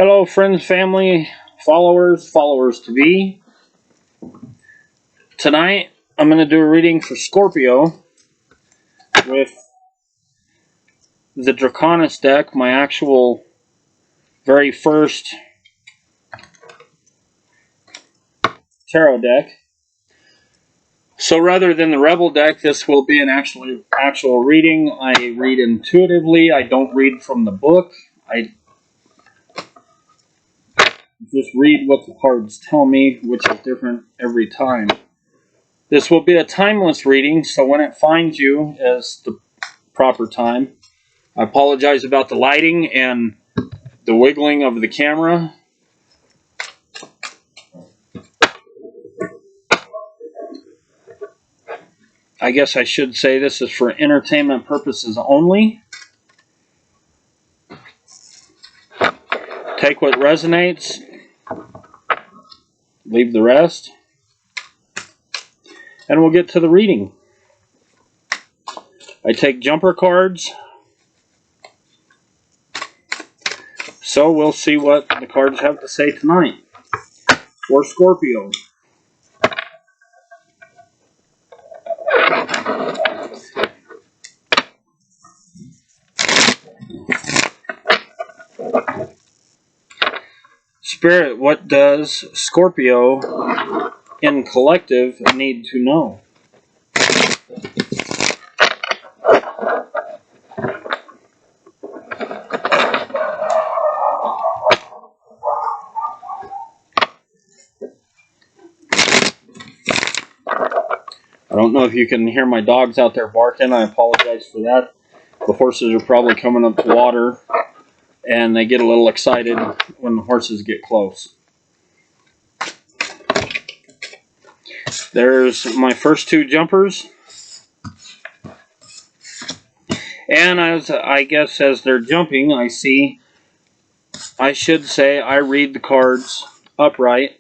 Hello, friends, family, followers to be. Tonight, I'm going to do a reading for Scorpio with the Draconis deck, my actual very first tarot deck. So rather than the Rebel deck, this will be an actual reading. I read intuitively. I don't read from the book. I just read what the cards tell me, which is different every time. This will be a timeless reading, so when it finds you as the proper time, I apologize about the lighting and the wiggling of the camera. I guess I should say this is for entertainment purposes only. Take what resonates, leave the rest, and we'll get to the reading. I take jumper cards, so we'll see what the cards have to say tonight for Scorpio. Spirit, what does Scorpio in collective need to know? I don't know if you can hear my dogs out there barking. I apologize for that. The horses are probably coming up to water, and they get a little excited when the horses get close. There's my first two jumpers. And I guess as they're jumping, I should say I read the cards upright.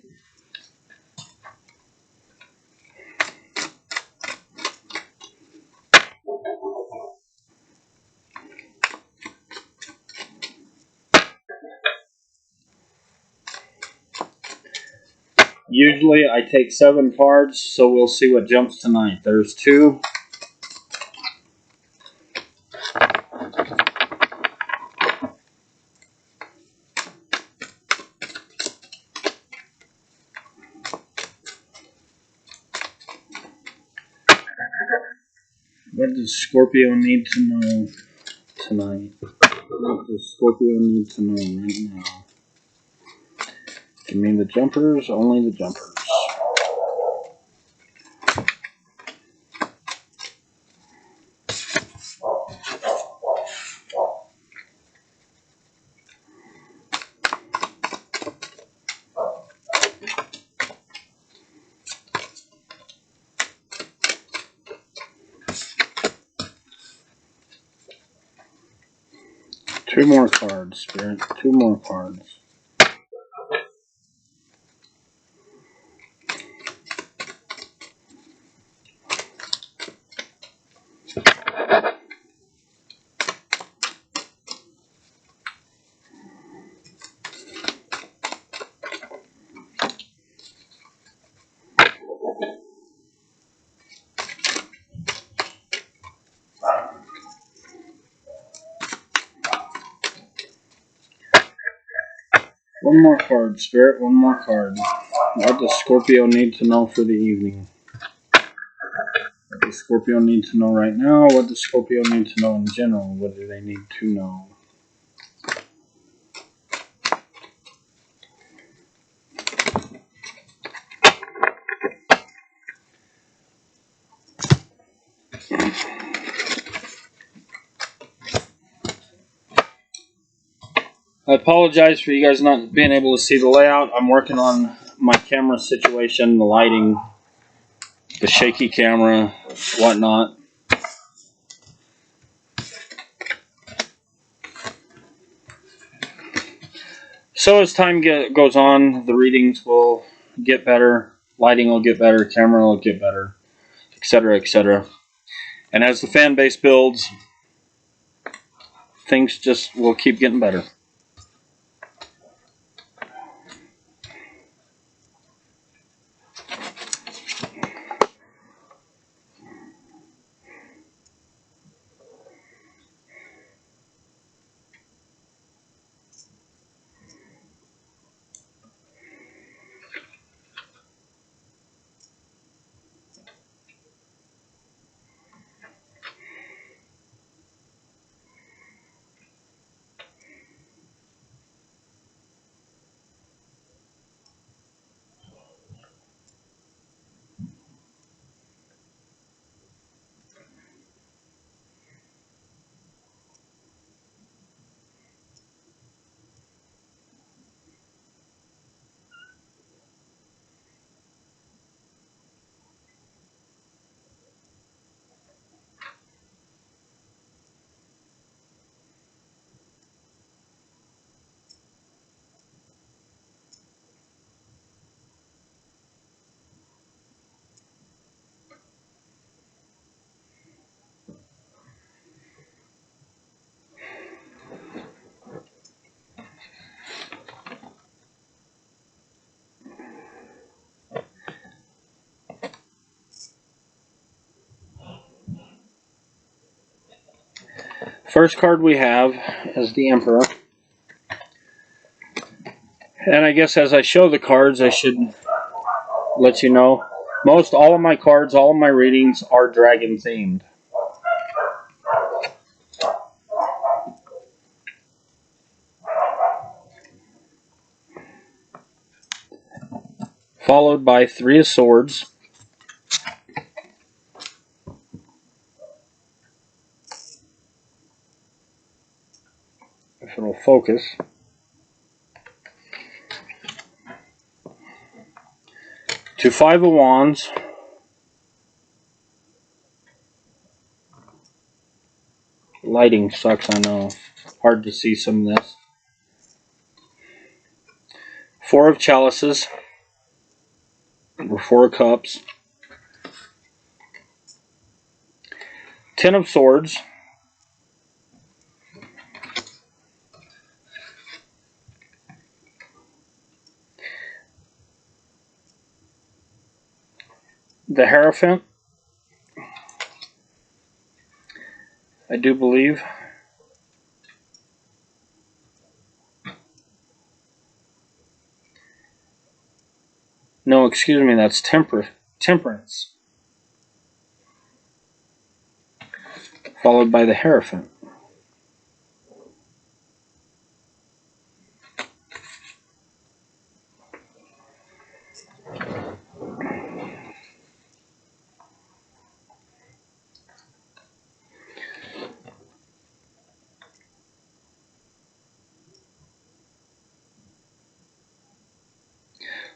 Usually I take 7 cards, so we'll see what jumps tonight. There's 2. What does Scorpio need to know tonight? What does Scorpio need to know right now? Give me the jumpers, only the jumpers. Two more cards, Spirit. 2 more cards. One more card, Spirit. One more card. What does Scorpio need to know for the evening? What does Scorpio need to know right now? What does Scorpio need to know in general? What do they need to know? I apologize for you guys not being able to see the layout. I'm working on my camera situation, the lighting, the shaky camera, whatnot. So as time goes on, the readings will get better, lighting will get better, camera will get better, etc., etc. And as the fan base builds, things just will keep getting better. First card we have is the Emperor. And I guess as I show the cards, I should let you know, all of my cards, all of my readings are dragon themed. Followed by 3 of Swords. If it'll focus. 2 5 of Wands. Lighting sucks, I know. Hard to see some of this. 4 of Chalices. Or 4 of Cups. 10 of Swords. The Hierophant. I do believe. No, excuse me, that's Temperance. Followed by the Hierophant.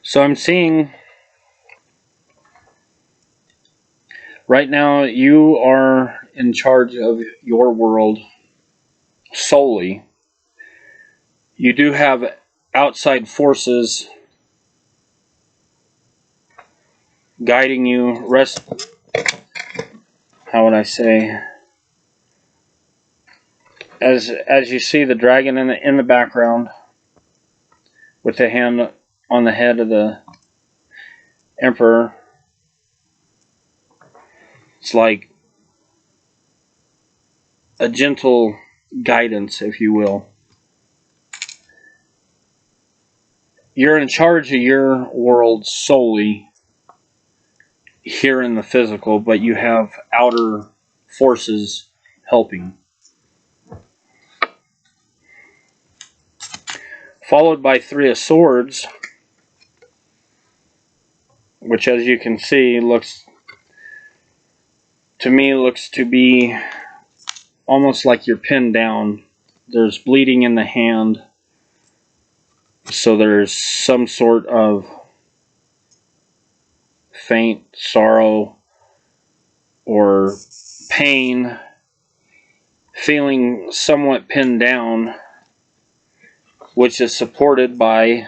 So I'm seeing right now you are in charge of your world solely. You do have outside forces guiding you. How would I say? As you see the dragon in the background with the hand on the head of the Emperor. It's like a gentle guidance, if you will. You're in charge of your world solely here in the physical, but you have outer forces helping. Followed by 3 of Swords, which as you can see looks to be almost like you're pinned down. There's bleeding in the hand, so there's some sort of faint sorrow or pain, feeling somewhat pinned down, which is supported by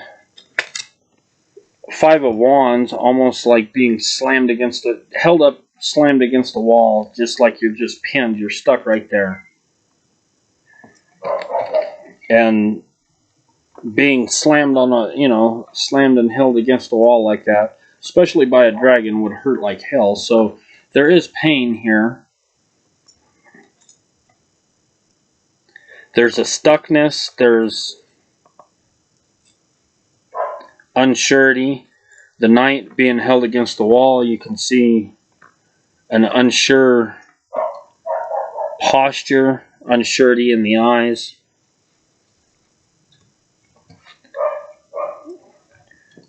5 of Wands, almost like being slammed against slammed against the wall, just like you're just pinned, you're stuck right there. And being slammed slammed and held against the wall like that, especially by a dragon, would hurt like hell. So there is pain here. There's a stuckness, there's unsurety. The knight being held against the wall, you can see an unsure posture, unsurety in the eyes.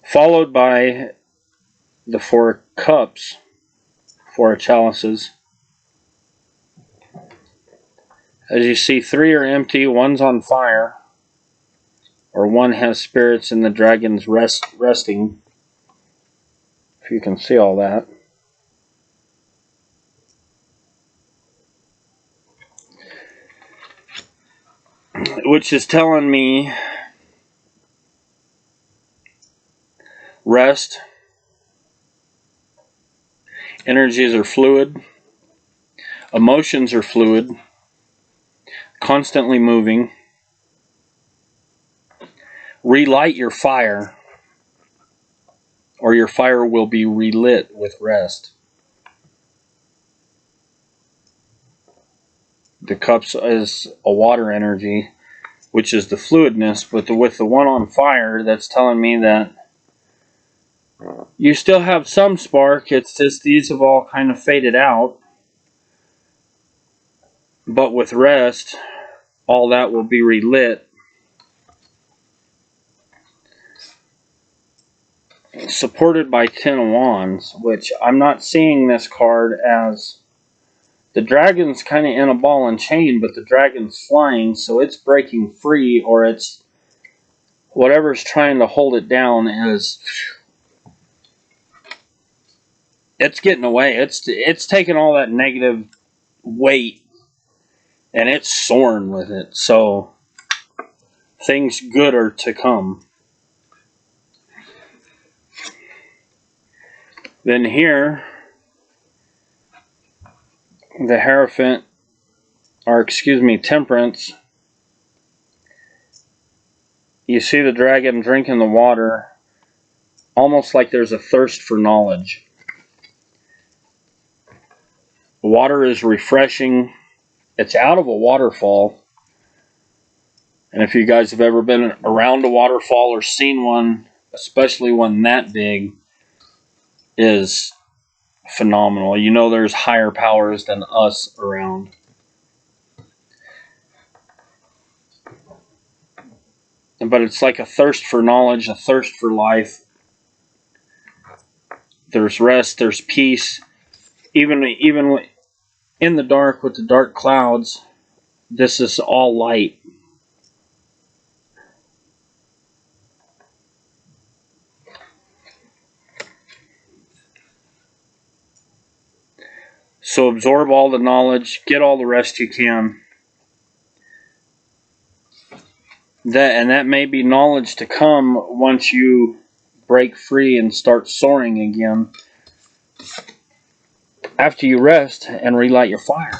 Followed by the 4 cups, 4 chalices. As you see, 3 are empty, 1's on fire, or 1 has spirits in the dragon's resting. If you can see all that. Which is telling me rest. Energies are fluid. Emotions are fluid. Constantly moving. Relight your fire, or your fire will be relit with rest. The cups is a water energy, which is the fluidness, but with the one on fire, that's telling me that you still have some spark. It's just these have all kind of faded out. But with rest, all that will be relit. Supported by 10 of Wands, which I'm not seeing this card as... The dragon's kind of in a ball and chain, but the dragon's flying, so it's breaking free, or it's... Whatever's trying to hold it down is... It's getting away. It's taking all that negative weight, and it's soaring with it. So, things good are to come. Then here, the Hierophant, or excuse me, Temperance. You see the dragon drinking the water, almost like there's a thirst for knowledge. The water is refreshing. It's out of a waterfall. And if you guys have ever been around a waterfall or seen one, especially one that big, is phenomenal. You know there's higher powers than us around. But it's like a thirst for knowledge, a thirst for life. There's rest, there's peace. Even in the dark with the dark clouds, this is all light. So absorb all the knowledge, get all the rest you can. That may be knowledge to come once you break free and start soaring again. After you rest and relight your fire.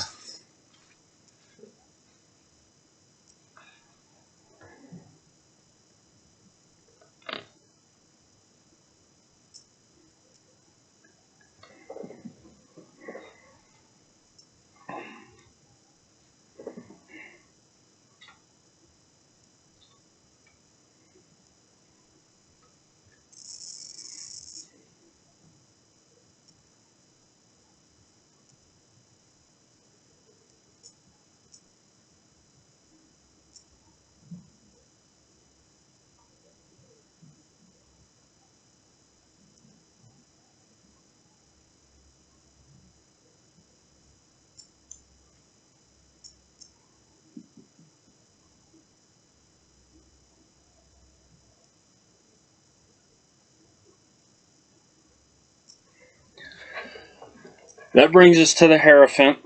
That brings us to the Hierophant.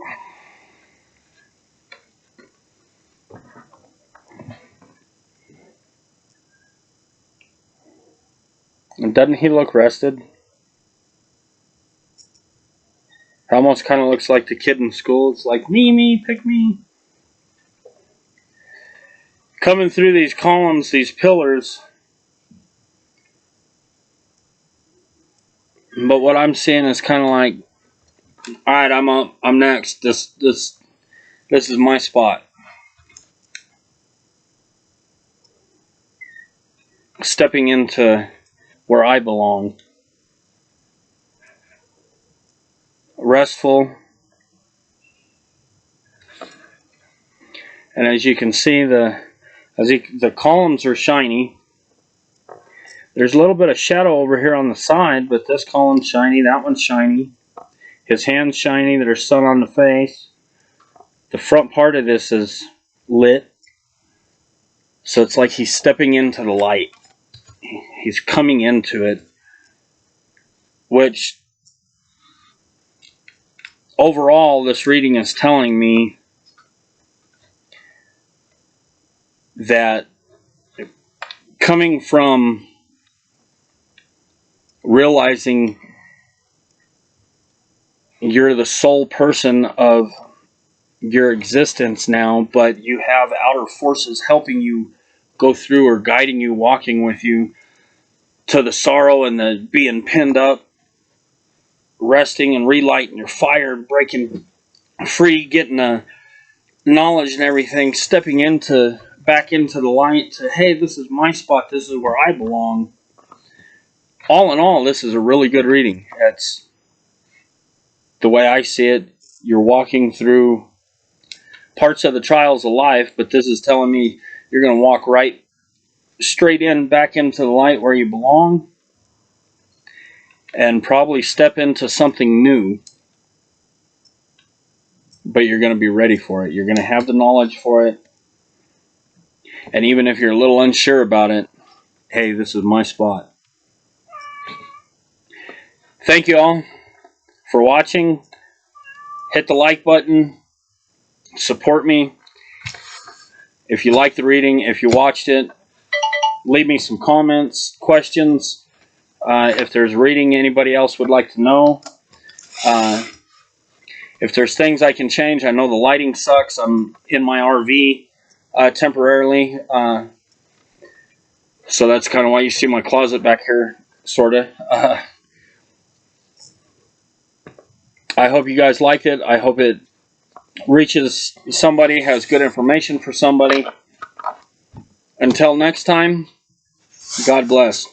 And doesn't he look rested? It almost kind of looks like the kid in school. It's like, me, pick me. Coming through these columns, these pillars. But what I'm seeing is kind of like, alright, I'm up, I'm next. This is my spot. Stepping into where I belong. Restful. And as you can see, the columns are shiny. There's a little bit of shadow over here on the side, but this column's shiny, that one's shiny. His hand's shiny, there's sun on the face. The front part of this is lit. So it's like he's stepping into the light. He's coming into it. Which, overall, this reading is telling me that coming from realizing you're the sole person of your existence now, but you have outer forces helping you go through or guiding you, walking with you to the sorrow and the being pinned up, resting and relighting your fire, breaking free, getting a knowledge and everything, stepping back into the light to, hey, this is my spot, this is where I belong. All in all, this is a really good reading. It's the way I see it. You're walking through parts of the trials of life, but this is telling me you're going to walk right straight back into the light where you belong, and probably step into something new. But you're going to be ready for it. You're going to have the knowledge for it. And even if you're a little unsure about it, hey, this is my spot. Thank you all for watching. Hit the like button. Support me. If you liked the reading, if you watched it, leave me some comments, questions. If there's reading anybody else would like to know. If there's things I can change, I know the lighting sucks. I'm in my RV temporarily. So that's kind of why you see my closet back here, sort of. I hope you guys liked it. I hope it reaches somebody, has good information for somebody. Until next time, God bless.